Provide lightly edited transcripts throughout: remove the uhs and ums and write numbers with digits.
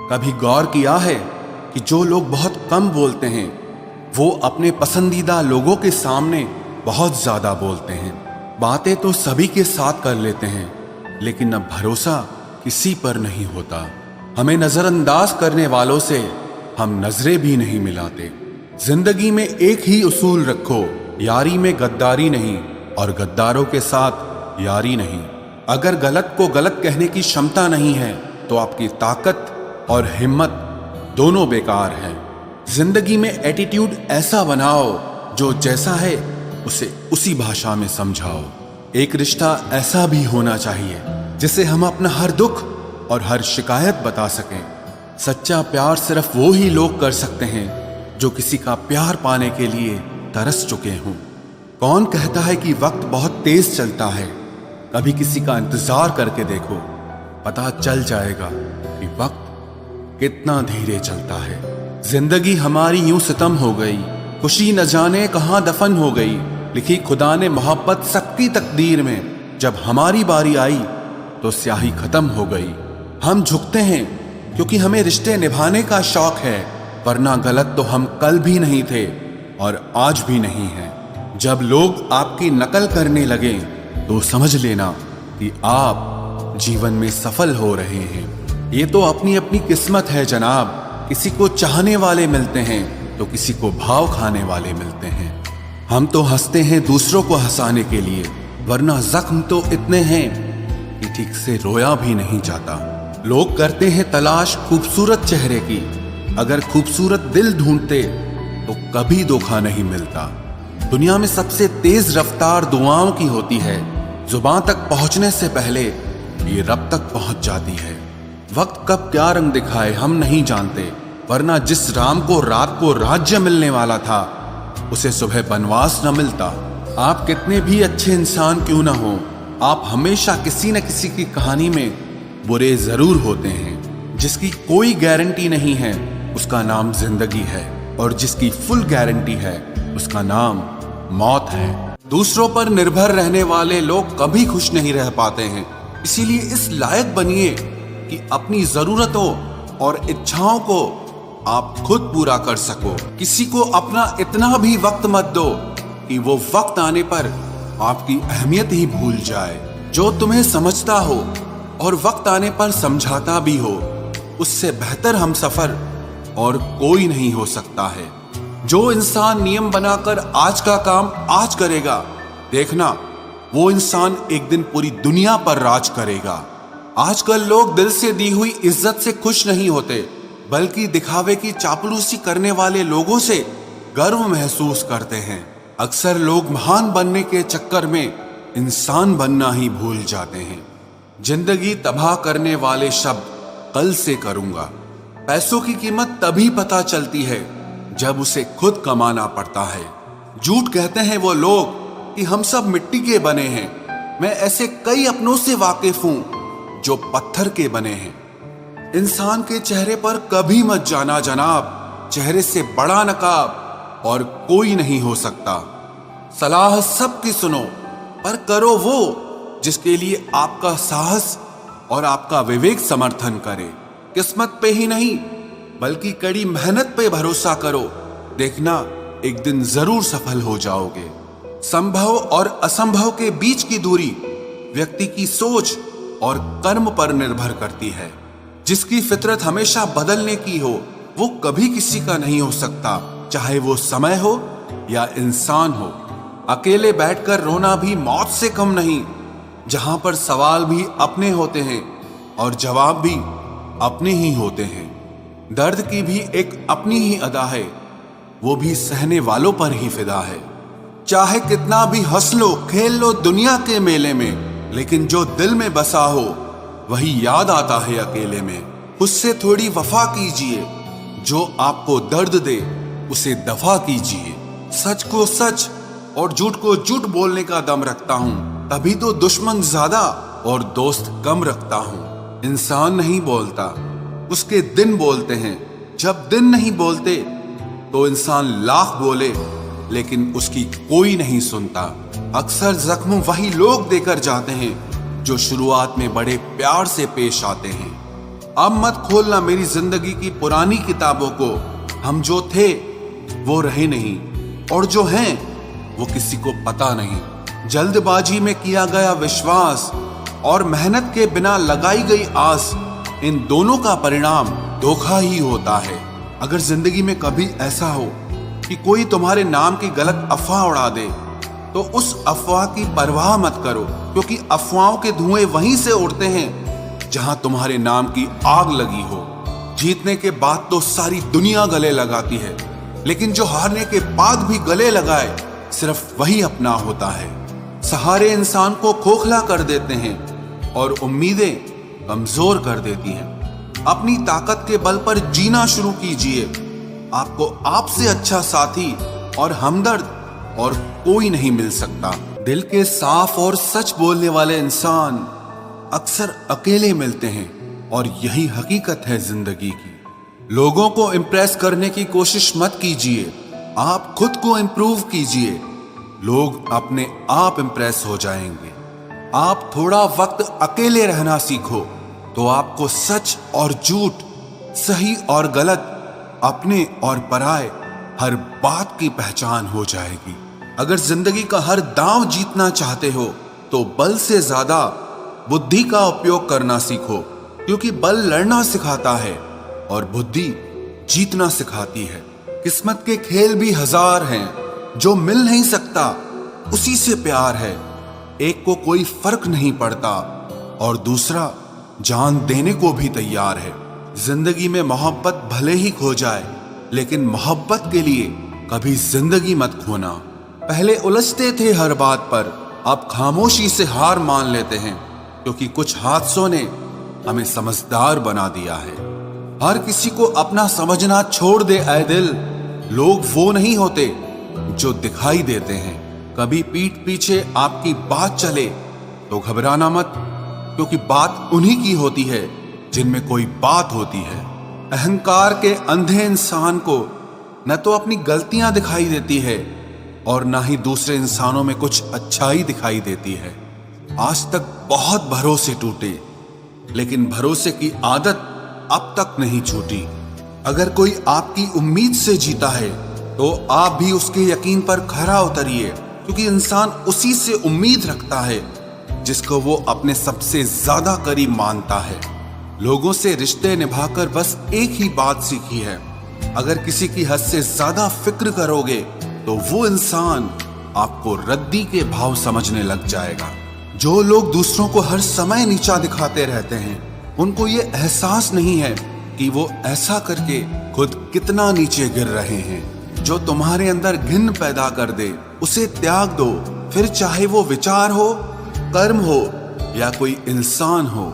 कभी गौर किया है कि जो लोग बहुत कम बोलते हैं वो अपने पसंदीदा लोगों के सामने बहुत ज्यादा बोलते हैं। बातें तो सभी के साथ कर लेते हैं, लेकिन अब भरोसा किसी पर नहीं होता। हमें नजरअंदाज करने वालों से हम नजरें भी नहीं मिलाते। जिंदगी में एक ही उसूल रखो, यारी में गद्दारी नहीं और गद्दारों के साथ यारी नहीं। अगर गलत को गलत कहने की क्षमता नहीं है तो आपकी ताकत और हिम्मत दोनों बेकार है। जिंदगी में एटीट्यूड ऐसा बनाओ जो जैसा है उसे उसी भाषा में समझाओ। एक रिश्ता ऐसा भी होना चाहिए जिसे हम अपना हर दुख और हर शिकायत बता सकें। सच्चा प्यार सिर्फ वो ही लोग कर सकते हैं जो किसी का प्यार पाने के लिए तरस चुके हों। कौन कहता है कि वक्त बहुत तेज चलता है? कभी किसी का इंतजार करके देखो, पता चल जाएगा कि वक्त कितना धीरे चलता है। जिंदगी हमारी यूं सितम हो गई, खुशी न जाने कहां दफन हो गई। लिखी खुदा ने मोहब्बत सबकी तकदीर में, जब हमारी बारी आई तो स्याही खत्म हो गई। हम झुकते हैं क्योंकि हमें रिश्ते निभाने का शौक है, वरना गलत तो हम कल भी नहीं थे और आज भी नहीं हैं। जब लोग आपकी नकल करने लगे तो समझ लेना कि आप जीवन में सफल हो रहे हैं। ये तो अपनी अपनी किस्मत है जनाब। किसी को चाहने वाले मिलते हैं तो किसी को भाव खाने वाले मिलते हैं। हम तो हंसते हैं दूसरों को हंसाने के लिए, वरना जख्म तो इतने हैं कि ठीक से रोया भी नहीं जाता। लोग करते हैं तलाश खूबसूरत चेहरे की, अगर खूबसूरत दिल ढूंढते तो कभी धोखा नहीं मिलता। दुनिया में सबसे तेज रफ्तार दुआओं की होती है, जुबान तक पहुंचने से पहले ये रब तक पहुंच जाती है। वक्त कब क्या रंग दिखाए हम नहीं जानते, वरना जिस राम को रात को राज्य मिलने वाला था उसे सुबह बनवास न मिलता। आप कितने भी अच्छे इंसान क्यों ना हो, आप हमेशा किसी न किसी की कहानी में बुरे जरूर होते हैं। जिसकी कोई गारंटी नहीं है उसका नाम जिंदगी है, और जिसकी फुल गारंटी है उसका नाम मौत है। दूसरों पर निर्भर रहने वाले लोग कभी खुश नहीं रह पाते हैं। इसीलिए इस लायक बनिए कि अपनी जरूरतों और इच्छाओं को आप खुद पूरा कर सको। किसी को अपना इतना भी वक्त मत दो कि वो वक्त आने पर आपकी अहमियत ही भूल जाए। जो तुम्हें समझता हो और वक्त आने पर समझाता भी हो, उससे बेहतर हमसफर और कोई नहीं हो सकता है। जो इंसान नियम बनाकर आज का काम आज करेगा, देखना वो इंसान एक दिन पूरी दुनिया पर राज करेगा। आजकल लोग दिल से दी हुई इज्जत से खुश नहीं होते, बल्कि दिखावे की चापलूसी करने वाले लोगों से गर्व महसूस करते हैं। अक्सर लोग महान बनने के चक्कर में इंसान बनना ही भूल जाते हैं। जिंदगी तबाह करने वाले शब्द कल से करूंगा। पैसों की कीमत तभी पता चलती है जब उसे खुद कमाना पड़ता है। झूठ कहते हैं वो लोग कि हम सब मिट्टी के बने हैं। मैं ऐसे कई अपनों से वाकिफ हूं जो पत्थर के बने हैं। इंसान के चेहरे पर कभी मत जाना जनाब, चेहरे से बड़ा नकाब और कोई नहीं हो सकता। सलाह सबकी सुनो, पर करो वो जिसके लिए आपका साहस और आपका विवेक समर्थन करे। किस्मत पे ही नहीं बल्कि कड़ी मेहनत पे भरोसा करो, देखना एक दिन जरूर सफल हो जाओगे। संभव और असंभव के बीच की दूरी व्यक्ति की सोच और कर्म पर निर्भर करती है। जिसकी फितरत हमेशा बदलने की हो वो कभी किसी का नहीं हो सकता, चाहे वो समय हो या इंसान हो। अकेले बैठकर रोना भी मौत से कम नहीं, जहां पर सवाल भी अपने होते हैं और जवाब भी अपने ही होते हैं। दर्द की भी एक अपनी ही अदा है, वो भी सहने वालों पर ही फिदा है। चाहे कितना भी हंस लो खेल लो दुनिया के मेले में, लेकिन जो दिल में बसा हो वही याद आता है अकेले में। उससे थोड़ी वफा कीजिए, जो आपको दर्द दे उसे दफा कीजिए। सच को सच और झूठ को झूठ बोलने का दम रखता हूँ, तभी तो दुश्मन ज्यादा और दोस्त कम रखता हूँ। इंसान नहीं बोलता, उसके दिन बोलते हैं। जब दिन नहीं बोलते तो इंसान लाख बोले लेकिन उसकी कोई नहीं सुनता। अक्सर जख्म वही लोग देकर जाते हैं जो शुरुआत में बड़े प्यार से पेश आते हैं। अब मत खोलना मेरी जिंदगी की पुरानी किताबों को। हम जो थे वो रहे नहीं, और जो हैं वो किसी को पता नहीं। जल्दबाजी में किया गया विश्वास और मेहनत के बिना लगाई गई आस, इन दोनों का परिणाम धोखा ही होता है। अगर जिंदगी में कभी ऐसा हो कि कोई तुम्हारे नाम की गलत अफवाह उड़ा दे, तो उस अफवाह की परवाह मत करो, क्योंकि अफवाहों के धुएं वहीं से उड़ते हैं जहां तुम्हारे नाम की आग लगी हो। जीतने के बाद तो सारी दुनिया गले लगाती है, लेकिन जो हारने के बाद भी गले लगाए सिर्फ वही अपना होता है। सहारे इंसान को खोखला कर देते हैं और उम्मीदें कमजोर कर देती हैं। अपनी ताकत के बल पर जीना शुरू कीजिए। आपको आपसे अच्छा साथी और हमदर्द और कोई नहीं मिल सकता। दिल के साफ और सच बोलने वाले इंसान अक्सर अकेले मिलते हैं, और यही हकीकत है जिंदगी की। लोगों को इम्प्रेस करने की कोशिश मत कीजिए, आप खुद को इम्प्रूव कीजिए। लोग अपने आप इम्प्रेस हो जाएंगे। आप थोड़ा वक्त अकेले रहना सीखो, तो आपको सच और झूठ, सही और गलत, अपने और पराये हर बात की पहचान हो जाएगी। अगर जिंदगी का हर दांव जीतना चाहते हो, तो बल से ज्यादा बुद्धि का उपयोग करना सीखो, क्योंकि बल लड़ना सिखाता है और बुद्धि जीतना सिखाती है। किस्मत के खेल भी हजार हैं, जो मिल नहीं सकता उसी से प्यार है। एक को कोई फर्क नहीं पड़ता और दूसरा जान देने को भी तैयार है। जिंदगी में मोहब्बत भले ही खो जाए, लेकिन मोहब्बत के लिए कभी जिंदगी मत खोना। पहले उलझते थे हर बात पर, अब खामोशी से हार मान लेते हैं, क्योंकि कुछ हादसों ने हमें समझदार बना दिया है। हर किसी को अपना समझना छोड़ दे ऐ दिल। लोग वो नहीं होते जो दिखाई देते हैं। कभी पीठ पीछे आपकी बात चले तो घबराना मत, क्योंकि बात उन्हीं की होती है जिनमें कोई बात होती है। अहंकार के अंधे इंसान को न तो अपनी गलतियां दिखाई देती है और ना ही दूसरे इंसानों में कुछ अच्छाई दिखाई देती है। आज तक बहुत भरोसे टूटे, लेकिन भरोसे की आदत अब तक नहीं छूटी। अगर कोई आपकी उम्मीद से जीता है, तो आप भी उसके यकीन पर खरा उतरिए, क्योंकि इंसान उसी से उम्मीद रखता है जिसको वो अपने सबसे ज्यादा करीब मानता है। लोगों से रिश्ते निभाकर बस एक ही बात सीखी है, अगर किसी की हद से ज्यादा फिक्र करोगे तो वो इंसान आपको रद्दी के भाव समझने लग जाएगा। जो लोग दूसरों को हर समय नीचा दिखाते रहते हैं, उनको ये एहसास नहीं है कि वो ऐसा करके खुद कितना नीचे गिर रहे हैं। जो तुम्हारे अंदर घिन पैदा कर दे, उसे त्याग दो, फिर चाहे वो विचार हो, कर्म हो या कोई इंसान हो।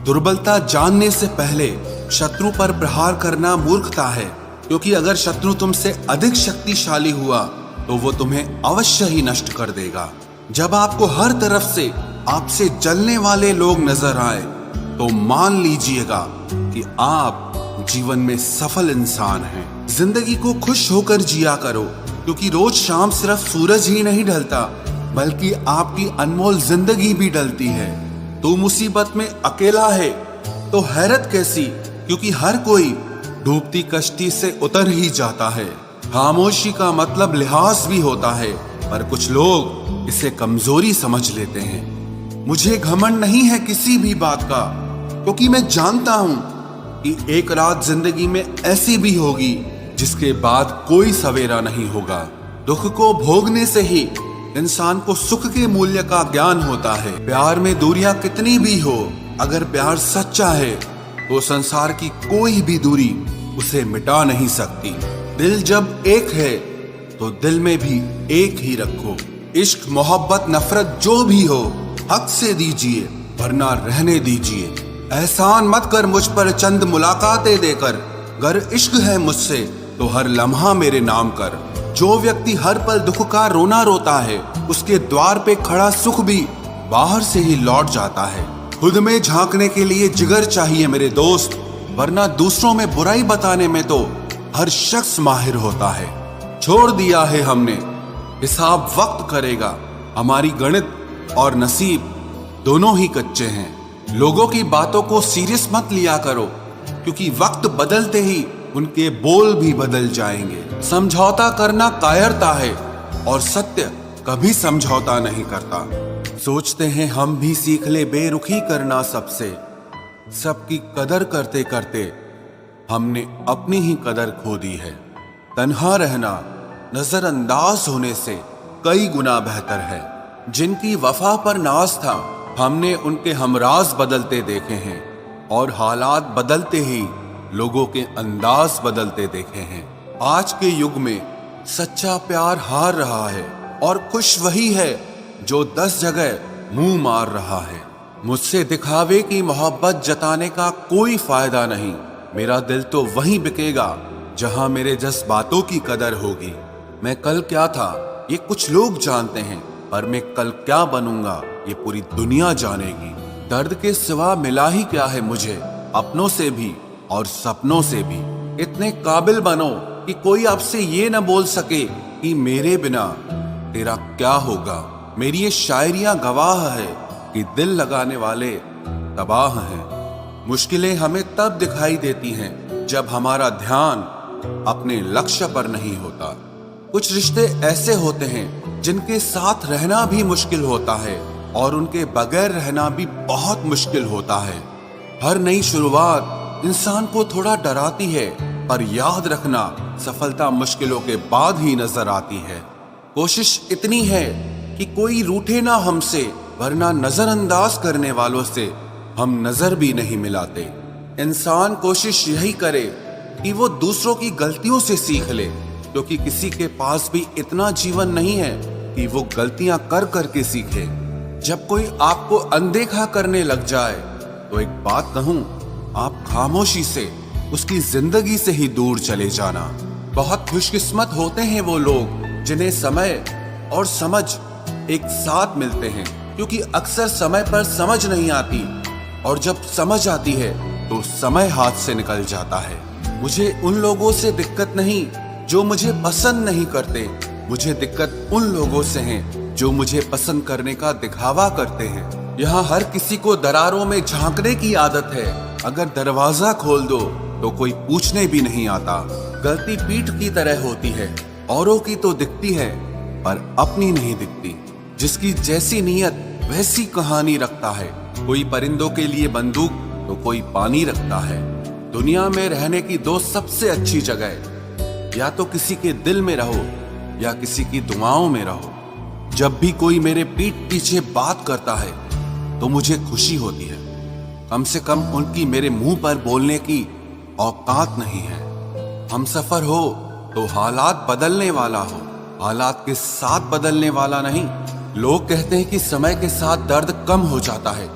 दुर्बलता जानने से पहले शत्रु पर प्रहार करना मूर्खता है, क्योंकि अगर शत्रु तुमसे अधिक शक्तिशाली हुआ तो वो तुम्हें अवश्य ही नष्ट कर देगा। जब आपको हर तरफ से आपसे जलने वाले लोग नजर आए, तो मान लीजिएगा कि आप जीवन में सफल इंसान हैं। जिंदगी को खुश होकर जिया करो, क्योंकि रोज शाम सिर्फ सूरज ही नहीं ढलता, बल्कि आपकी अनमोल जिंदगी भी ढलती है। तू मुसीबत में अकेला है तो हैरत कैसी, क्योंकि हर कोई डूबती कश्ती से उतर ही जाता है। खामोशी का मतलब लिहाज भी होता है, पर कुछ लोग इसे कमजोरी समझ लेते हैं। मुझे घमंड नहीं है किसी भी बात का, क्योंकि मैं जानता हूं कि एक रात जिंदगी में ऐसी भी होगी जिसके बाद कोई सवेरा नहीं होगा। दुख को भोगने से ही इंसान को सुख के मूल्य का ज्ञान होता है। प्यार में दूरियां कितनी भी हो, अगर प्यार सच्चा है तो संसार की कोई भी दूरी उसे मिटा नहीं सकती। दिल जब एक है तो दिल में भी एक ही रखो। इश्क मोहब्बत नफरत जो भी हो, हक से दीजिए वरना रहने दीजिए। एहसान मत कर मुझ पर चंद मुलाकातें देकर, गर इश्क है मुझसे तो हर लम्हा मेरे नाम कर। जो व्यक्ति हर पल दुख का रोना रोता है, उसके द्वार पे खड़ा सुख भी बाहर से ही लौट जाता है। खुद में झांकने के लिए जिगर चाहिए मेरे दोस्त, वरना दूसरों में बुराई बताने में तो हर शख्स माहिर होता है। छोड़ दिया है हमने, हिसाब वक्त करेगा। हमारी गणित और नसीब दोनों ही कच्चे हैं। लोगों की बातों को सीरियस मत लिया करो, क्योंकि वक्त बदलते ही उनके बोल भी बदल जाएंगे। समझौता करना कायरता है और सत्य कभी समझौता नहीं करता। सोचते हैं हम भी सीख ले बेरुखी करना सबसे, सबकी कदर करते करते हमने अपनी ही कदर खो दी है। तन्हा रहना नजरअंदाज होने से कई गुना बेहतर है। जिनकी वफा पर नाज था हमने उनके हमराज बदलते देखे हैं, और हालात बदलते ही लोगों के अंदाज बदलते देखे हैं। आज के युग में सच्चा प्यार हार रहा है और खुश वही है जो 10 जगह मुंह मार रहा है। मुझसे दिखावे की मोहब्बत जताने का कोई फायदा नहीं। मेरा दिल तो वहीं बिकेगा जहां मेरे जज्बातों की कदर होगी। मैं कल क्या था ये कुछ लोग जानते हैं, पर मैं कल क्या बनूंगा ये पूरी दुनिया जानेगी। दर्द के सिवा मिला ही क्या है मुझे अपनों से भी और सपनों से भी। इतने काबिल बनो कि कोई आपसे ये न बोल सके कि मेरे बिना तेरा क्या होगा। मेरी ये शायरियां गवाह है कि दिल लगाने वाले तबाह हैं। मुश्किलें हमें तब दिखाई देती हैं जब हमारा ध्यान अपने लक्ष्य पर नहीं होता। कुछ रिश्ते ऐसे होते हैं जिनके साथ रहना भी मुश्किल होता है और उनके बगैर रहना भी बहुत मुश्किल होता है। हर नई शुरुआत इंसान को थोड़ा डराती है, पर याद रखना सफलता मुश्किलों के बाद ही नजर आती है। कोशिश इतनी है कि कोई रूठे ना हमसे, वरना नजरअंदाज करने वालों से हम नजर भी नहीं मिलाते। इंसान कोशिश यही करे कि वो दूसरों की गलतियों से सीख ले, क्योंकि किसी के पास भी इतना जीवन नहीं है कि वो गलतियां कर करके सीखे। जब कोई आपको अनदेखा करने लग जाए तो एक बात कहूं, आप खामोशी से उसकी जिंदगी से ही दूर चले जाना। बहुत खुशकिस्मत होते हैं वो लोग जिन्हें समय और समझ एक साथ मिलते हैं, क्योंकि अक्सर समय पर समझ नहीं आती और जब समझ आती है तो समय हाथ से निकल जाता है। मुझे उन लोगों से दिक्कत नहीं जो मुझे पसंद नहीं करते, मुझे दिक्कत उन लोगों से है जो मुझे पसंद करने का दिखावा करते हैं। यहाँ हर किसी को दरारों में झांकने की आदत है। अगर दरवाजा खोल दो तो कोई पूछने भी नहीं आता। गलती पीठ की तरह होती है, औरों की तो दिखती है पर अपनी नहीं दिखती। जिसकी जैसी नीयत वैसी कहानी रखता है। कोई परिंदों के लिए बंदूक तो कोई पानी रखता है। दुनिया में रहने की दो सबसे अच्छी जगह, या तो किसी के दिल में रहो या किसी की दुआओं में रहो। जब भी कोई मेरे पीठ पीछे बात करता है तो मुझे खुशी होती है। कम से कम उनकी मेरे मुंह पर बोलने की औकात नहीं है। हमसफर हो तो हालात बदलने वाला हो, हालात के साथ बदलने वाला नहीं। लोग कहते हैं कि समय के साथ दर्द कम हो जाता है,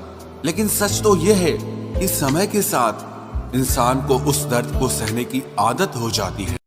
लेकिन सच तो यह है कि समय के साथ इंसान को उस दर्द को सहने की आदत हो जाती है।